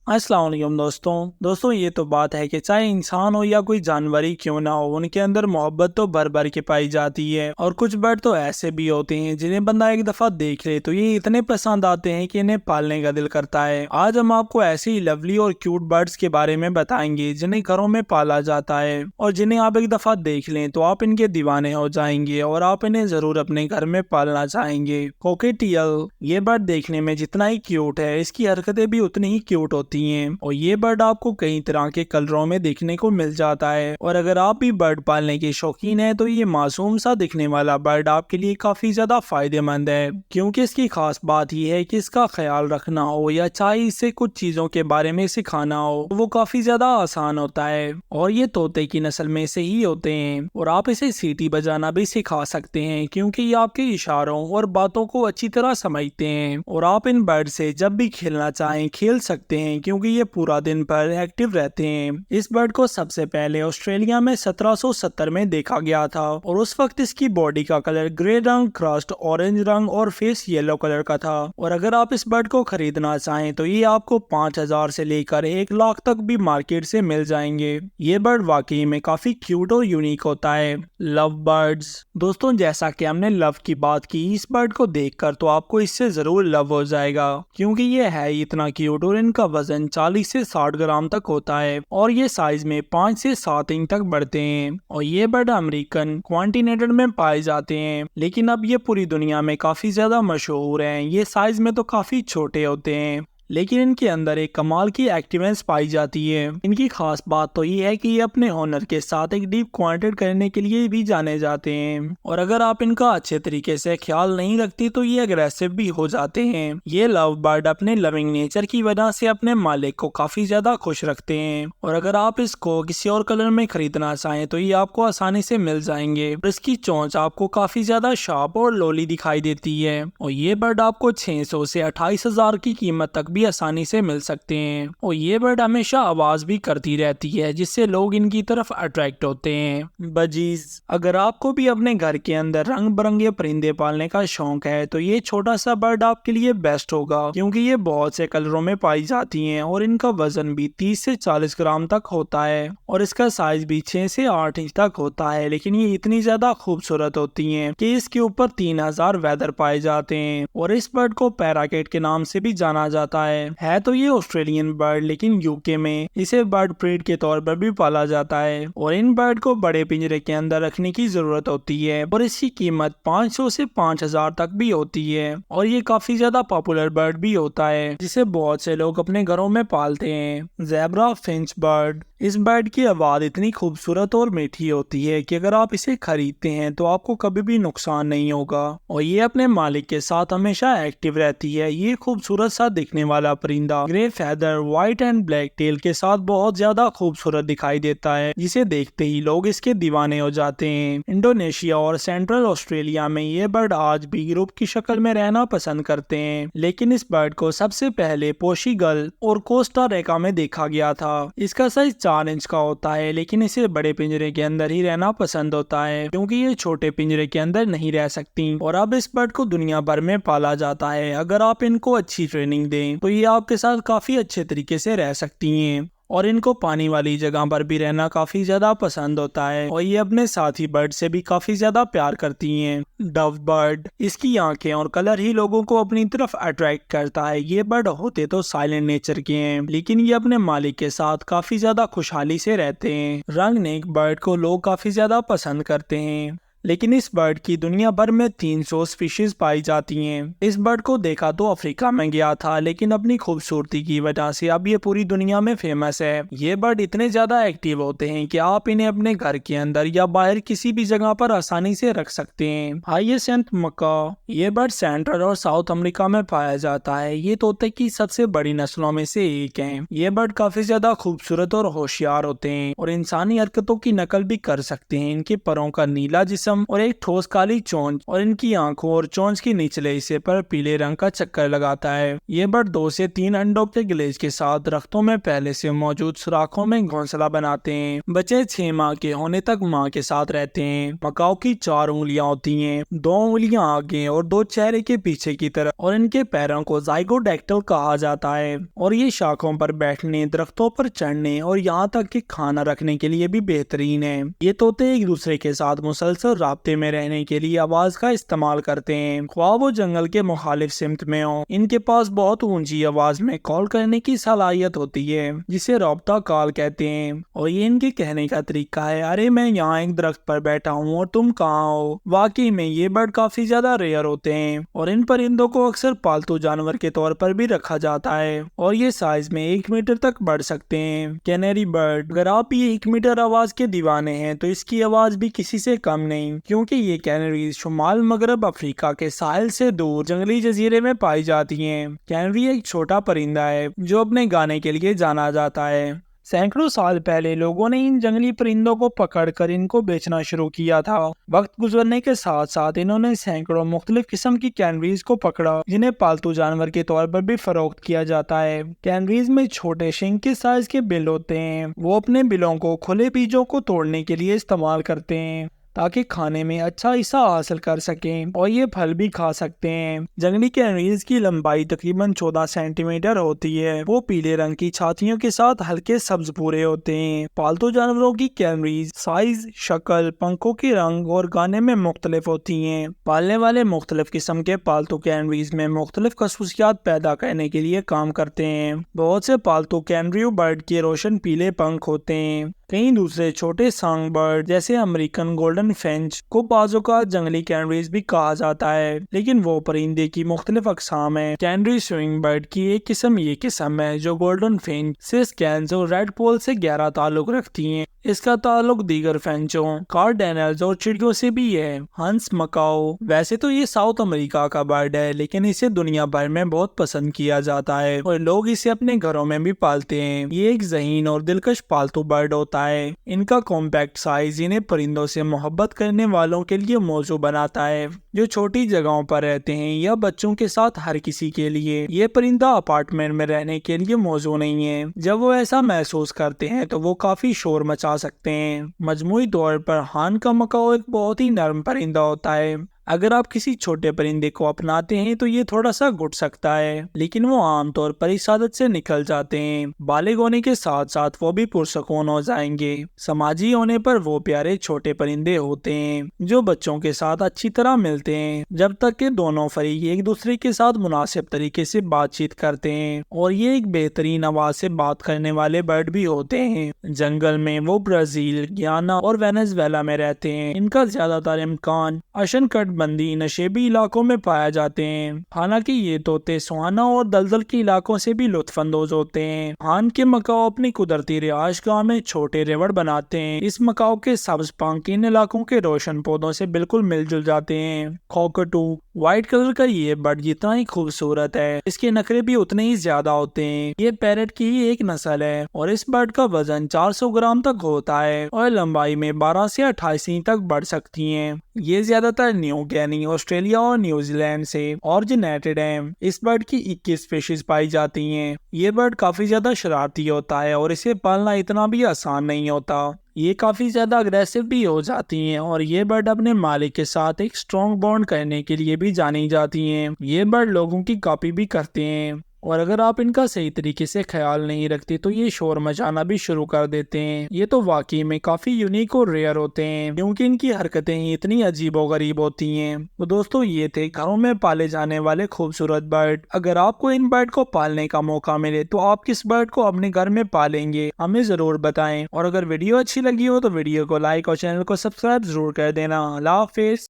अस्सलाम वालेकुम दोस्तों ये तो बात है कि चाहे इंसान हो या कोई जानवर ही क्यों ना हो, उनके अंदर मोहब्बत तो भर भर के पाई जाती है। और कुछ बर्ड तो ऐसे भी होते हैं जिन्हें बंदा एक दफा देख ले तो ये इतने पसंद आते हैं कि इन्हें पालने का दिल करता है। आज हम आपको ऐसे ही लवली और क्यूट बर्ड्स के बारे में बताएंगे जिन्हें घरों में पाला जाता है और जिन्हें आप एक दफा देख लें तो आप इनके दीवाने हो जाएंगे और आप इन्हें जरूर अपने घर में पालना चाहेंगे। कोकेटियल ये बर्ड देखने में जितना ही क्यूट है, इसकी हरकतें भी उतनी ही क्यूट होती हैं और ये बर्ड आपको कई तरह के कलरों में देखने को मिल जाता है। और अगर आप भी बर्ड पालने के शौकीन हैं तो ये मासूम सा दिखने वाला बर्ड आपके लिए काफी ज्यादा फायदेमंद है, क्योंकि इसकी खास बात ये है कि इसका ख्याल रखना हो या चाहे इससे कुछ चीजों के बारे में सिखाना हो तो वो काफी ज्यादा आसान होता है। और ये तोते की नस्ल में से ही होते हैं और आप इसे सीटी बजाना भी सिखा सकते हैं, क्योंकि ये आपके इशारों और बातों को अच्छी तरह समझते हैं। और आप इन बर्ड से जब भी खेलना चाहें खेल सकते हैं, क्योंकि ये पूरा दिन भर एक्टिव रहते हैं। इस बर्ड को सबसे पहले ऑस्ट्रेलिया में 1770 में देखा गया था और उस वक्त इसकी बॉडी का कलर ग्रे रंग, क्रस्ट ऑरेंज रंग और फेस येलो कलर का था। और अगर आप इस बर्ड को खरीदना चाहें तो ये आपको 5,000 से लेकर 1 लाख तक भी मार्केट से मिल जाएंगे। ये बर्ड वाकई में काफी क्यूट और यूनिक होता है। लव बर्ड्स दोस्तों, जैसा कि हमने लव की बात की, इस बर्ड को देखकर तो आपको इससे जरूर लव हो जाएगा, क्योंकि ये है इतना क्यूट और इनका वजन 40 से 60 ग्राम तक होता है और ये साइज में 5 से 7 इंच तक बढ़ते हैं। और ये बर्ड अमेरिकन कॉन्टिनेंट में पाए जाते हैं, लेकिन अब ये पूरी दुनिया में काफी ज्यादा मशहूर हैं। ये साइज में तो काफी छोटे होते हैं, लेकिन इनके अंदर एक कमाल की एक्टिवेंस पाई जाती है। इनकी खास बात तो ये है कि ये अपने हॉनर के साथ एक डीप क्वांटिट करने के लिए भी जाने जाते हैं और अगर आप इनका अच्छे तरीके से ख्याल नहीं रखते तो ये अग्रेसिव भी हो जाते हैं। ये लव बर्ड अपने लविंग नेचर की वजह से अपने मालिक को काफी ज्यादा खुश रखते हैं। और अगर आप इसको किसी और कलर में खरीदना चाहें तो ये आपको आसानी से मिल जाएंगे। इसकी चोंच आपको काफी ज्यादा शार्प और लोली दिखाई देती है और ये बर्ड आपको 600 से 28,000 की कीमत तक आसानी से मिल सकते हैं। और ये बर्ड हमेशा आवाज भी करती रहती है, जिससे लोग इनकी तरफ अट्रैक्ट होते हैं। बजीज अगर आपको भी अपने घर के अंदर रंग बिरंगे परिंदे पालने का शौक है तो ये छोटा सा बर्ड आपके लिए बेस्ट होगा, क्योंकि ये बहुत से कलरों में पाई जाती हैं और इनका वजन भी 30 से 40 ग्राम तक होता है और इसका साइज भी 6 से 8 इंच तक होता है। लेकिन ये इतनी ज्यादा खूबसूरत होती हैं कि इसके ऊपर 3,000 वेदर पाए जाते हैं और इस बर्ड को पैराकेट के नाम से भी जाना जाता है तो ये ऑस्ट्रेलियन बर्ड, लेकिन यूके में इसे बर्ड ब्रीड के तौर पर भी पाला जाता है। और इन बर्ड को बड़े पिंजरे के अंदर रखने की जरूरत होती है और इसकी कीमत 500 से 5,000 तक भी होती है। और ये काफी ज्यादा पॉपुलर बर्ड भी होता है, जिसे बहुत से लोग अपने घरों में पालते हैं। ज़ेब्रा फिंच बर्ड इस बर्ड की आवाज इतनी खूबसूरत और मीठी होती है कि अगर आप इसे खरीदते हैं तो आपको कभी भी नुकसान नहीं होगा और ये अपने मालिक के साथ हमेशा एक्टिव रहती है। ये खूबसूरत सा दिखने वाला परिंदा grey feather, white and black tell के साथ बहुत ज्यादा खूबसूरत दिखाई देता है, जिसे देखते ही लोग इसके दीवाने हो जाते हैं। इंडोनेशिया और सेंट्रल ऑस्ट्रेलिया में ये बर्ड आज भी ग्रुप की शक्ल में रहना पसंद करते हैं, लेकिन इस बर्ड को सबसे पहले पोर्चुगल और कोस्टा रिका में देखा गया था। इसका साइज 4 इंच का होता है, लेकिन इसे बड़े पिंजरे के अंदर ही रहना पसंद होता है, क्योंकि ये छोटे पिंजरे के अंदर नहीं रह सकती। और अब इस बर्ड को दुनिया भर में पाला जाता है। अगर आप इनको अच्छी ट्रेनिंग दें तो ये आपके साथ काफी अच्छे तरीके से रह सकती हैं और इनको पानी वाली जगह पर भी रहना काफी ज्यादा पसंद होता है और ये अपने साथी बर्ड से भी काफी ज्यादा प्यार करती हैं। डव बर्ड इसकी आंखें और कलर ही लोगों को अपनी तरफ अट्रैक्ट करता है। ये बर्ड होते तो साइलेंट नेचर के हैं, लेकिन ये अपने मालिक के साथ काफी ज्यादा खुशहाली से रहते हैं। रंग नेक बर्ड को लोग काफी ज्यादा पसंद करते हैं, लेकिन इस बर्ड की दुनिया भर में 300 स्पीशीज पाई जाती हैं। इस बर्ड को देखा तो अफ्रीका में गया था, लेकिन अपनी खूबसूरती की वजह से अब ये पूरी दुनिया में फेमस है। ये बर्ड इतने ज्यादा एक्टिव होते हैं कि आप इन्हें अपने घर के अंदर या बाहर किसी भी जगह पर आसानी से रख सकते हैं। हाईएसेंथ मक्का ये बर्ड सेंट्रल और साउथ अमेरिका में पाया जाता है। ये तोते की सबसे बड़ी नस्लों में से एक है। ये बर्ड काफी ज्यादा खूबसूरत और होशियार होते हैं और इंसानी हरकतों की नकल भी कर सकते हैं। इनके परों का नीला जिस्म किस्म और एक ठोस काली चोंच और इनकी आंखों और चोंच के निचले हिस्से पर पीले रंग का चक्कर लगाता है। ये बर्ड 2 से 3 अंडों के गिलेज के साथ दरख्तों में पहले से मौजूद सुराखों में घोंसला बनाते हैं। बच्चे 6 माह के होने तक माँ के साथ रहते हैं। मकाओ की 4 उंगलियां होती हैं, 2 उंगलियां आगे और 2 चेहरे के पीछे की तरफ, और इनके पैरों को ज़ाइगोडैक्टाइल कहा जाता है। और ये शाखों पर बैठने, दरख्तों पर चढ़ने और यहाँ तक कि खाना रखने के लिए भी बेहतरीन है। ये तोते एक दूसरे के साथ मुसलसल राब्ते में रहने के लिए आवाज का इस्तेमाल करते हैं, ख्वाह वो जंगल के मुखालिफ सिमत में हो। इनके पास बहुत ऊंची आवाज में कॉल करने की सलाहियत होती है, जिसे रब्ता कॉल कहते हैं। और ये इनके कहने का तरीका है, अरे मैं यहाँ एक दरख्त पर बैठा हूँ और तुम कहाँ हो। वाकई में ये बर्ड काफी ज्यादा रेयर होते हैं और इन परिंदों को अक्सर पालतू जानवर के तौर पर भी रखा जाता है और ये साइज में 1 मीटर तक बढ़ सकते हैं। कैनरी बर्ड, अगर आप ये 1 मीटर आवाज के दीवाने हैं तो इसकी आवाज भी किसी से कम नहीं, क्योंकि ये कैनरीज शुमाल मगरब अफ्रीका के साहिल से दूर जंगली जजीरे में पाई जाती हैं। कैनरी एक छोटा परिंदा है जो अपने गाने के लिए जाना जाता है। सैकड़ों साल पहले लोगों ने इन जंगली परिंदों को पकड़कर इनको बेचना शुरू किया था। वक्त गुजरने के साथ साथ इन्होंने सैकड़ों मुख्तलिफ किस्म की कैनरीज को पकड़ा, जिन्हें पालतू जानवर के तौर पर भी फरोख्त किया जाता है। कैनरीज में छोटे शिंग के साइज के बिल होते हैं। वो अपने बिलों को खुले बीजों को तोड़ने के लिए इस्तेमाल करते हैं ताकि खाने में अच्छा हिस्सा हासिल कर सकें, और ये फल भी खा सकते हैं। जंगली कैनरीज की लंबाई तकरीबन 14 सेंटीमीटर होती है। वो पीले रंग की छातियों के साथ हल्के सब्ज भूरे होते हैं। पालतू जानवरों की कैनरीज साइज, शक्ल, पंखों के रंग और गाने में मुख्तलिफ होती हैं। पालने वाले मुख्तलिफ किस्म के पालतू कैनरीज में मुख्तलिफ खसूसियात पैदा करने के लिए काम करते हैं। बहुत से पालतू कैनरी बर्ड के रोशन पीले पंख होते हैं। कई दूसरे छोटे सॉन्ग बर्ड जैसे अमेरिकन गोल्डन फिंच को बाजों का जंगली कैनरीज भी कहा जाता है, लेकिन वो परिंदे की मुख्तलिफ अकसाम है। कैनरी स्विंग बर्ड की एक किस्म ये किस्म है जो गोल्डन फिंच, सिस्कैंस और रेड पोल से गहरा ताल्लुक रखती है। इसका ताल्लुक दीगर फिंचों, कार्डेनल्स और चिड़ियों से भी है। हंस मकाओ, वैसे तो ये साउथ अमेरिका का बर्ड है, लेकिन इसे दुनिया भर में बहुत पसंद किया जाता है और लोग इसे अपने घरों में भी पालते हैं। ये एक ज़हीन और दिलकश पालतू बर्ड होता है। इनका कॉम्पैक्ट साइज इन्हें परिंदों से मोहब्बत करने वालों के लिए मौजू बनाता है, जो छोटी जगहों पर रहते हैं या बच्चों के साथ हर किसी के लिए। ये परिंदा अपार्टमेंट में रहने के लिए मौजू नहीं है। जब वो ऐसा महसूस करते हैं तो वो काफी शोर मचा सकते हैं। मजमूई तौर पर हान का मकाओ एक बहुत ही नर्म परिंदा होता है। अगर आप किसी छोटे परिंदे को अपनाते हैं तो ये थोड़ा सा घुट सकता है, लेकिन वो आमतौर पर इस आदत से निकल जाते हैं। बालिग होने के साथ साथ वो भी पुरसकून हो जाएंगे। समाजी होने पर वो प्यारे छोटे परिंदे होते हैं जो बच्चों के साथ अच्छी तरह मिलते हैं, जब तक कि दोनों फरीक एक दूसरे के साथ मुनासिब तरीके से बातचीत करते हैं। और ये एक बेहतरीन आवाज से बात करने वाले बर्ड भी होते हैं। जंगल में वो ब्राजील, गियाना और वेनेजुएला में रहते हैं। इनका ज्यादातर इम्कान उष्णकटिबंधीय नशेबी इलाकों में पाया जाते हैं। हालांकि ये तोते सुहाना और दलदल के इलाकों से भी लुत्फानंदोज होते हैं। हान के मकाओ अपनी कुदरती रिहाइश गाह में छोटे रेवड़ बनाते हैं। इस मकाओ के सब्ज पंख इन इलाकों के रोशन पौधों से बिल्कुल मिलजुल जाते हैं। कॉकटू, व्हाइट कलर का ये बर्ड जितना ही खूबसूरत है, इसके नखरे भी उतने ही ज्यादा होते हैं। ये पैरट की ही एक नस्ल है और इस बर्ड का वजन 400 ग्राम तक होता है और लंबाई में 12 से 28 इंच तक बढ़ सकती हैं। ये ज्यादातर न्यू गिनी, ऑस्ट्रेलिया और न्यूजीलैंड से ऑरिजिनेटेड है। इस बर्ड की 21 स्पीशीज पाई जाती हैं। ये बर्ड काफी ज्यादा शरारती होता है और इसे पालना इतना भी आसान नहीं होता। ये काफी ज्यादा अग्रेसिव भी हो जाती हैं और ये बर्ड अपने मालिक के साथ एक स्ट्रॉन्ग बॉन्ड करने के लिए भी जानी जाती हैं। ये बर्ड लोगों की कॉपी भी करते हैं और अगर आप इनका सही तरीके से ख्याल नहीं रखते तो ये शोर मचाना भी शुरू कर देते हैं। ये तो वाकई में काफी यूनिक और रेयर होते हैं क्योंकि इनकी हरकतें ही इतनी अजीबोगरीब होती हैं। तो दोस्तों ये थे घरों में पाले जाने वाले खूबसूरत बर्ड। अगर आपको इन बर्ड को पालने का मौका मिले तो आप किस बर्ड को अपने घर में पालेंगे, हमें जरूर बताएं। और अगर वीडियो अच्छी लगी हो तो वीडियो को लाइक और चैनल को सब्सक्राइब जरूर कर देना। अल्लाह हाफिज़।